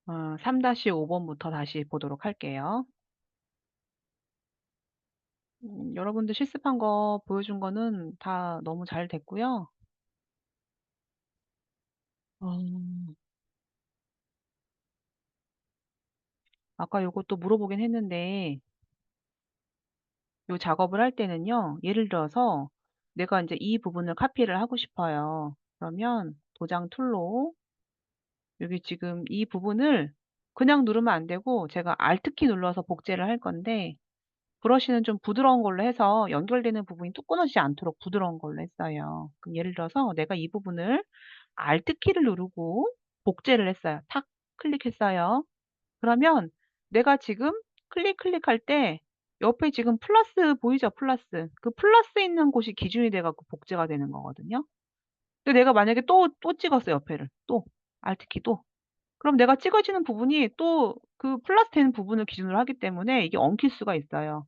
3-5 번부터 다시 보도록 할게요. 여러분들 실습한 거 보여준 거는 다 너무 잘 됐고요. 어 아까 요것도 물어보긴 했는데 요 작업을 할 때는요. 예를 들어서 내가 인제 이 부분을 카피를 하고 싶어요. 그러면 도장 툴로 여기 지금 이 부분을 그냥 누르면 안 되고 제가 Alt 키 눌러서 복제를 할 건데 브러쉬는 좀 부드러운 걸로 해서 연결되는 부분이 또 끊어지지 않도록 부드러운 걸로 했어요. 그럼 예를 들어서 내가 이 부분을 Alt 키를 누르고 복제를 했어요. 탁 클릭했어요. 그러면 내가 지금 클릭할 때 옆에 지금 플러스 보이죠? 플러스. 그 플러스 있는 곳이 기준이 돼 갖고 복제가 되는 거거든요. 근데 내가 만약에 또 찍었어 옆에를. 또 Alt 키 또. 그럼 내가 찍어지는 부분이 또 그 플러스 되는 부분을 기준으로 하기 때문에 이게 엉킬 수가 있어요.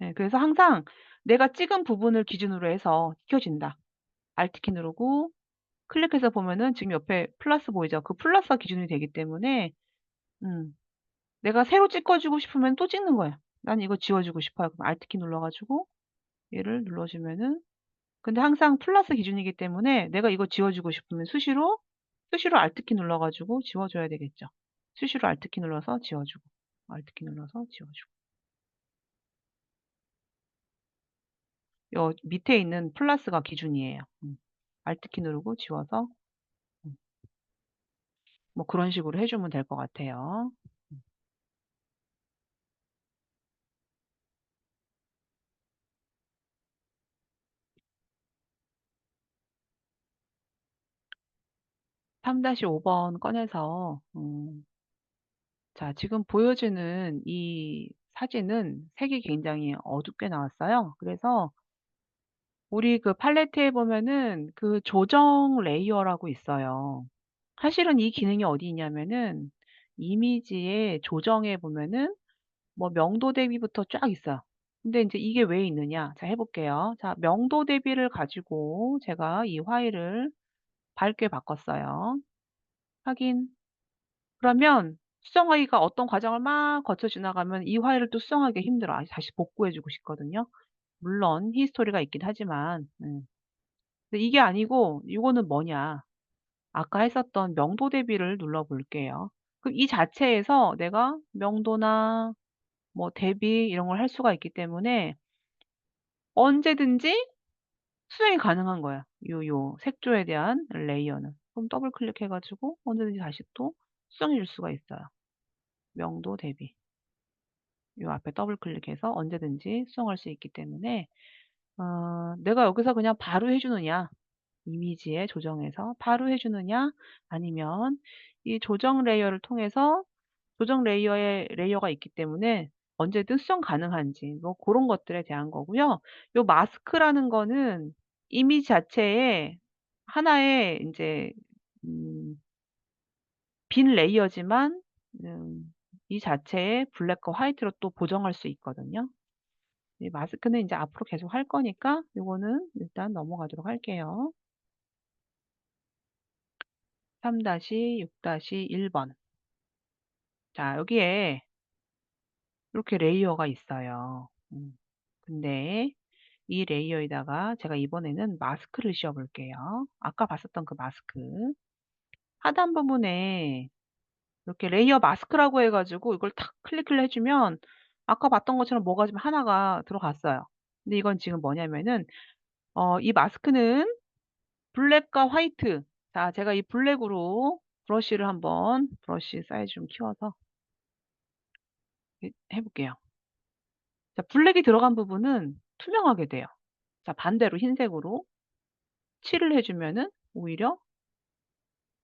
예. 그래서 항상 내가 찍은 부분을 기준으로 해서 익혀진다. Alt 키 누르고 클릭해서 보면은 지금 옆에 플러스 보이죠? 그 플러스가 기준이 되기 때문에 음 내가 새로 찍어 주고 싶으면 또 찍는 거예요. '난 이거 지워 주고 싶어요.' 그럼 Alt 키 눌러 가지고 얘를 눌러 주면은 근데 항상 플러스 기준이기 때문에 내가 이거 지워 주고 싶으면 수시로 Alt 키 눌러 가지고 지워 줘야 되겠죠. 수시로 Alt 키 눌러서 지워 주고 Alt 키 눌러서 지워 주고. 요 밑에 있는 플러스가 기준이에요. Alt 키 누르고 지워서 음 뭐 그런 식으로 해 주면 될 것 같아요. 3-5번 꺼내서 자 지금 보여지는 이 사진은 색이 굉장히 어둡게 나왔어요. 그래서 우리 그 팔레트에 보면은 그 조정 레이어라고 있어요. 사실은 이 기능이 어디 있냐면은 이미지의 조정에 보면은 뭐 명도 대비부터 쫙 있어요. 근데 인제 이게 왜 있느냐. 자 해 볼게요. 자 명도 대비를 가지고 제가 이 화일을 밝게 바꿨어요. 확인. 그러면 수정하기가 어떤 과정을 막 거쳐 지나가면 이 화일을 또 수정하기가 힘들어. 다시 복구해 주고 싶거든요. 물론 히스토리가 있긴 하지만. 근데 이게 아니고 이거는 뭐냐. 아까 했었던 명도 대비를 눌러 볼게요. 그럼 이 자체에서 내가 명도나 뭐 대비 이런 걸 할 수가 있기 때문에 언제든지 수정이 가능한 거야. 요 색조에 대한 레이어는. 그럼 더블 클릭해 가지고 언제든지 다시 또 수정해 줄 수가 있어요. 명도 대비. 요 앞에 더블 클릭해서 언제든지 수정할 수 있기 때문에 내가 여기서 그냥 바로 해 주느냐, 이미지에 조정해서 바로 해 주느냐 아니면 이 조정 레이어를 통해서 조정 레이어에 레이어가 있기 때문에 언제든 수정 가능한지 뭐 고런 것들에 대한 거고요. 요 마스크라는 거는 이미지 자체에 하나의 인제 음 빈 레이어지만 이 자체에 블랙과 화이트로 또 보정할 수 있거든요. 이 마스크는 인제 앞으로 계속 할 거니까 요거는 일단 넘어가도록 할게요. 3-6-1 번. 자 여기에 이렇게 레이어가 있어요. 근데 이 레이어에다가 제가 이번에는 마스크를 씌워 볼게요. 아까 봤었던 그 마스크. 하단 부분에 이렇게 레이어 마스크라고 해 가지고 이걸 탁 클릭을 해 주면 아까 봤던 것처럼 뭐가 좀 하나가 들어갔어요. 근데 이건 지금 뭐냐면은 이 마스크는 블랙과 화이트 자 제가 이 블랙으로 브러쉬를 한번 브러쉬 사이즈 좀 키워서 해 볼게요. 자 블랙이 들어간 부분은 투명하게 돼요. 자 반대로 흰색으로 칠을 해 주면은 오히려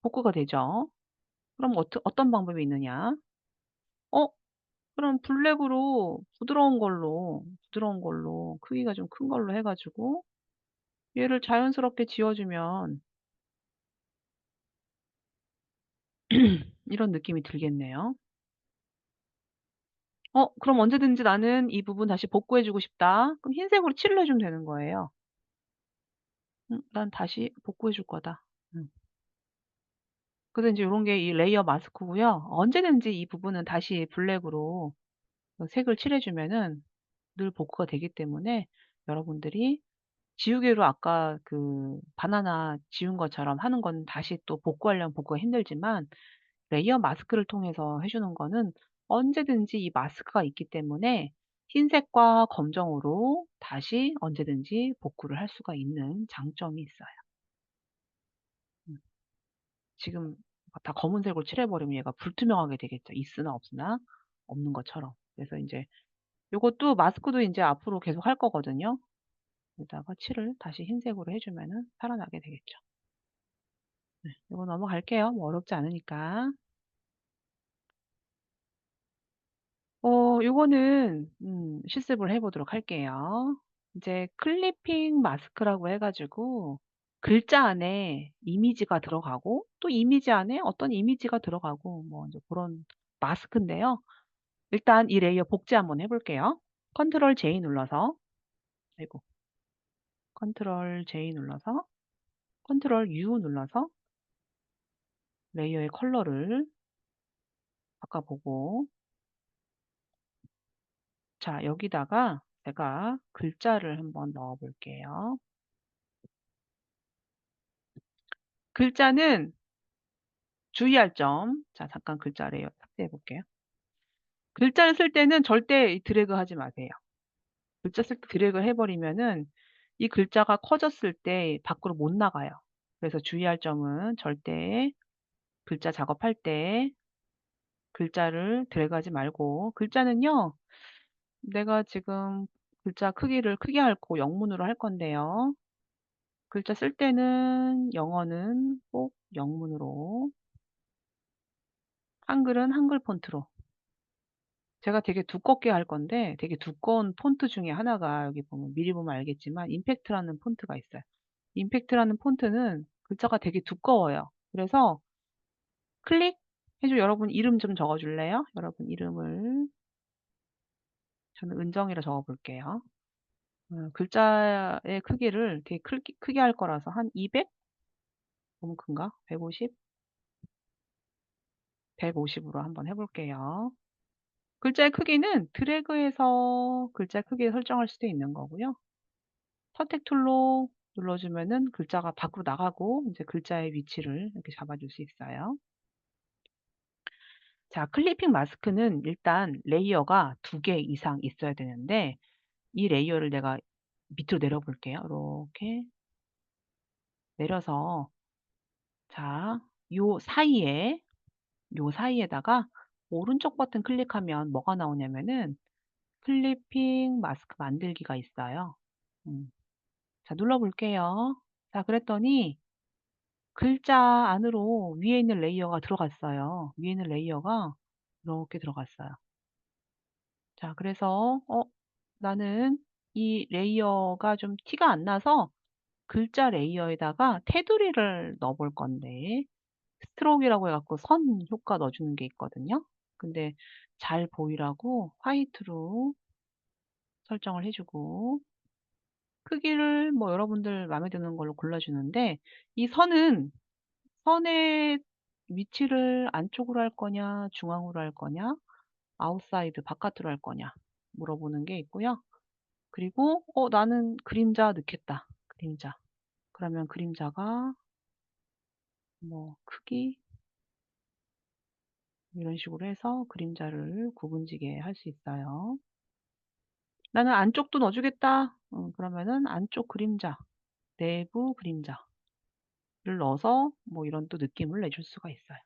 복구가 되죠. 그럼 어떤 방법이 있느냐? 어 그럼 블랙으로 부드러운 걸로 크기가 좀 큰 걸로 해 가지고 얘를 자연스럽게 지워 주면 이런 느낌이 들겠네요. 그럼 언제든지 나는 이 부분 다시 복구해 주고 싶다. 그럼 흰색으로 칠을 해 주면 되는 거예요. '난 다시 복구해 줄 거다.' 음. 그래서 인제 요런 게 이 레이어 마스크고요. 언제든지 이 부분은 다시 블랙으로 색을 칠해 주면은 늘 복구가 되기 때문에 여러분들이 지우개로 아까 그 바나나 지운 것처럼 하는 건 다시 또 복구하려면 복구가 힘들지만 레이어 마스크를 통해서 해 주는 거는 언제든지 이 마스크가 있기 때문에 흰색과 검정으로 다시 언제든지 복구를 할 수가 있는 장점이 있어요. 음. 지금 다 검은색으로 칠해 버리면 얘가 불투명하게 되겠죠, 있으나 없으나 없는 것처럼. 그래서 인제 요것도 마스크도 인제 앞으로 계속 할 거거든요. 여기다가 칠을 다시 흰색으로 해 주면은 살아나게 되겠죠. 네. 요거 넘어갈게요. 뭐 어렵지 않으니까. 요거는 실습을 해 보도록 할게요. 이제 클리핑 마스크라고 해 가지고 글자 안에 이미지가 들어가고 또 이미지 안에 어떤 이미지가 들어가고 뭐 인제 고런 마스크인데요. 일단 이 레이어 복제 한번 해 볼게요. 컨트롤 J 눌러서 아이고 컨트롤 J 눌러서 컨트롤 U 눌러서 레이어의 컬러를 바꿔 보고 자 여기다가 제가 글자를 한번 넣어 볼게요. 글자는 주의할 점. 자 잠깐 글자 레이어 삭제해 볼게요. 글자를 쓸 때는 절대 이 드래그하지 마세요. 글자 쓸 때 드래그를 해 버리면은 이 글자가 커졌을 때 밖으로 못 나가요. 그래서 주의할 점은 절대 글자 작업할 때 글자를 드래그하지 말고 글자는요 내가 지금 글자 크기를 크게 할 거 영문으로 할 건데요. 글자 쓸 때는 영어는 꼭 영문으로 한글은 한글 폰트로 제가 되게 두껍게 할 건데 되게 두꺼운 폰트 중에 하나가 여기 보면 미리 보면 알겠지만 임팩트라는 폰트가 있어요. 임팩트라는 폰트는 글자가 되게 두꺼워요. 그래서 클릭 해 줘 여러분 이름 좀 적어 줄래요? 여러분 이름을 저는 은정이라 적어 볼게요. 글자의 크기를 되게 크게 할 거라서 한 200? 너무 큰가? 150? 150 으로 한번 해 볼게요. 글자의 크기는 드래그해서 글자 크기 설정할 수도 있는 거고요. 선택 툴로 눌러 주면은 글자가 밖으로 나가고 인제 글자의 위치를 이렇게 잡아 줄 수 있어요. 자 클리핑 마스크는 일단 레이어가 2개 이상 있어야 되는데 이 레이어를 내가 밑으로 내려 볼게요. 요렇게 내려서 자 요 사이에 요 사이에다가 오른쪽 버튼 클릭하면 뭐가 나오냐면은 클리핑 마스크 만들기가 있어요. 음. 자 눌러 볼게요. 자 그랬더니 글자 안으로 위에 있는 레이어가 들어갔어요. 위에 있는 레이어가 이렇게 들어갔어요. 자 그래서 나는 이 레이어가 좀 티가 안 나서 글자 레이어에다가 테두리를 넣어 볼 건데 스트로크라고 해 갖고 선 효과 넣어 주는 게 있거든요. 근데 잘 보이라고 화이트로 설정을 해 주고 크기를 뭐 여러분들 마음에 드는 걸로 골라 주는데 이 선의 위치를 안쪽으로 할 거냐 중앙으로 할 거냐 아웃사이드 바깥으로 할 거냐 물어보는 게 있고요. 그리고 나는 그림자 넣겠다. 그림자. 그러면 그림자가 뭐 크기 이런 식으로 해서 그림자를 구분지게 할 수 있어요. '나는 안쪽도 넣어 주겠다.' 그러면은 안쪽 그림자, 내부 그림자를 넣어서 뭐 이런 또 느낌을 내줄 수가 있어요.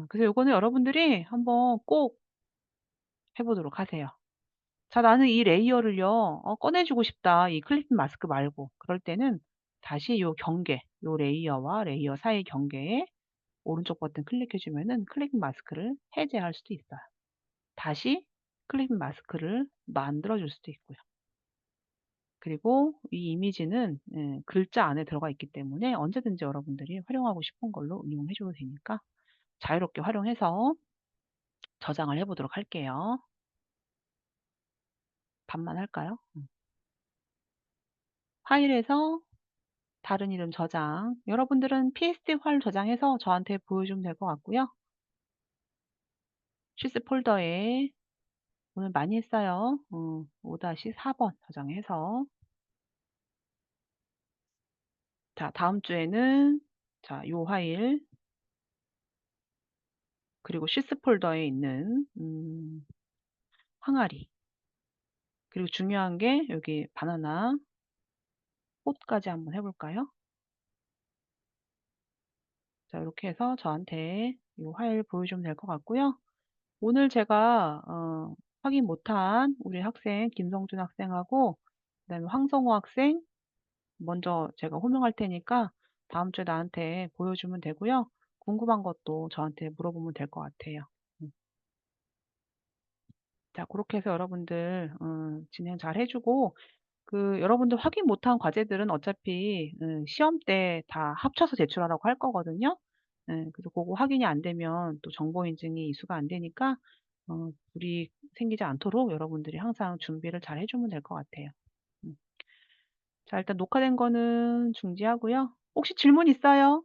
그래서 요거는 여러분들이 한번 꼭 해 보도록 하세요. 자 나는 이 레이어를요 꺼내 주고 싶다. 이 클리핑 마스크 말고. 그럴 때는 다시 요 경계, 요 레이어와 레이어 사이 경계에 오른쪽 버튼 클릭해 주면은 클리핑 마스크를 해제할 수도 있어요. 다시 클리핑 마스크를 만들어 줄 수도 있고요. 그리고 이 이미지는 글자 안에 들어가 있기 때문에 언제든지 여러분들이 활용하고 싶은 걸로 응용해 줘도 되니까 자유롭게 활용해서 저장을 해 보도록 할게요. 반만 할까요? 파일에서 다른 이름 저장. 여러분들은 PSD 파일 저장해서 저한테 보여주면 될 것 같고요. 쉬스 폴더에 오늘 많이 했어요. 5-4번 저장해서. 자, 다음 주에는 자, 요 파일 그리고 쉬스 폴더에 있는 항아리 그리고 중요한 게 여기 바나나 꽃까지 한번 해 볼까요? 자, 이렇게 해서 저한테 이 파일 보여주면 될 것 같고요. 오늘 제가 확인 못한 우리 학생 김성준 학생하고 그다음에 황성호 학생 먼저 제가 호명할 테니까 다음 주에 나한테 보여주면 되고요. 궁금한 것도 저한테 물어보면 될 것 같아요. 음. 자, 그렇게 해서 여러분들 진행 잘 해주고 여러분들 확인 못한 과제들은 어차피 시험 때 다 합쳐서 제출하라고 할 거거든요. 예, 그래서 고거 확인이 안 되면 또 정보 인증이 이수가 안 되니까 불이 생기지 않도록 여러분들이 항상 준비를 잘 해 주면 될 것 같아요. 음. 자, 일단 녹화된 거는 중지하고요. 혹시 질문 있어요?